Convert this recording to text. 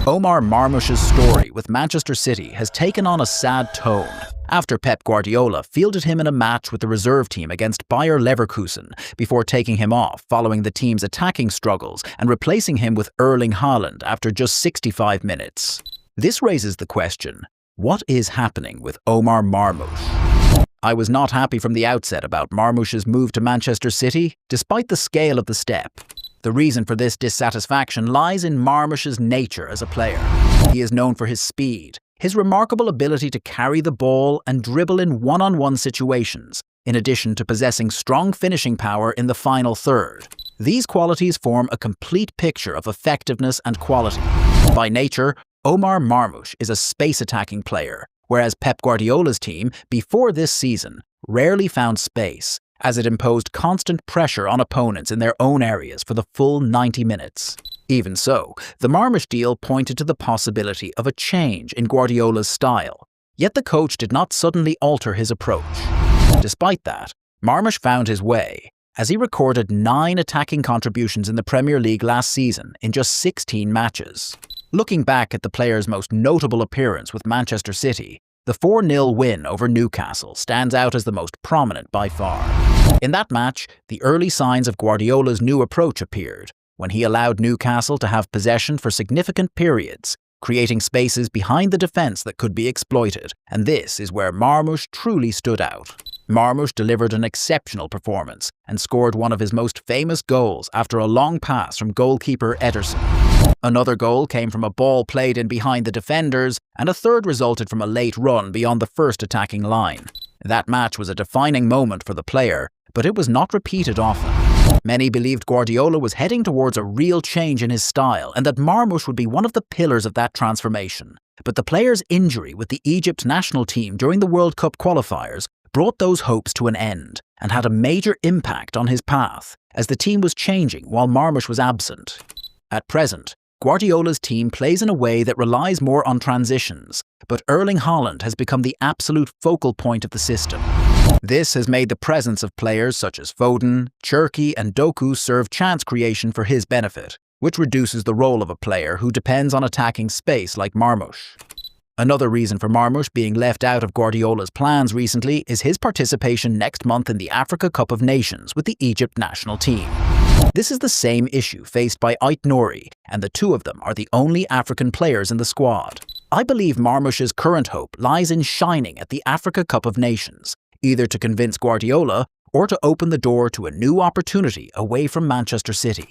Omar Marmoush's story with Manchester City has taken on a sad tone after Pep Guardiola fielded him in a match with the reserve team against Bayer Leverkusen before taking him off following the team's attacking struggles and replacing him with Erling Haaland after just 65 minutes. This raises the question, what is happening with Omar Marmoush? I was not happy from the outset about Marmoush's move to Manchester City, despite the scale of the step. The reason for this dissatisfaction lies in Marmoush's nature as a player. He is known for his speed, his remarkable ability to carry the ball and dribble in one-on-one situations, in addition to possessing strong finishing power in the final third. These qualities form a complete picture of effectiveness and quality. By nature, Omar Marmoush is a space-attacking player, whereas Pep Guardiola's team, before this season, rarely found space, as it imposed constant pressure on opponents in their own areas for the full 90 minutes. Even so, the Marmoush deal pointed to the possibility of a change in Guardiola's style, yet the coach did not suddenly alter his approach. Despite that, Marmoush found his way, as he recorded 9 attacking contributions in the Premier League last season in just 16 matches. Looking back at the player's most notable appearance with Manchester City, the 4-0 win over Newcastle stands out as the most prominent by far. In that match, the early signs of Guardiola's new approach appeared, when he allowed Newcastle to have possession for significant periods, creating spaces behind the defence that could be exploited, and this is where Marmoush truly stood out. Marmoush delivered an exceptional performance and scored one of his most famous goals after a long pass from goalkeeper Ederson. Another goal came from a ball played in behind the defenders, and a third resulted from a late run beyond the first attacking line. That match was a defining moment for the player, but it was not repeated often. Many believed Guardiola was heading towards a real change in his style and that Marmoush would be one of the pillars of that transformation. But the player's injury with the Egypt national team during the World Cup qualifiers brought those hopes to an end and had a major impact on his path, as the team was changing while Marmoush was absent. At present, Guardiola's team plays in a way that relies more on transitions, but Erling Haaland has become the absolute focal point of the system. This has made the presence of players such as Foden, Cherki and Doku serve chance creation for his benefit, which reduces the role of a player who depends on attacking space like Marmoush. Another reason for Marmoush being left out of Guardiola's plans recently is his participation next month in the Africa Cup of Nations with the Egypt national team. This is the same issue faced by Ait Nouri, and the two of them are the only African players in the squad. I believe Marmoush's current hope lies in shining at the Africa Cup of Nations, either to convince Guardiola or to open the door to a new opportunity away from Manchester City.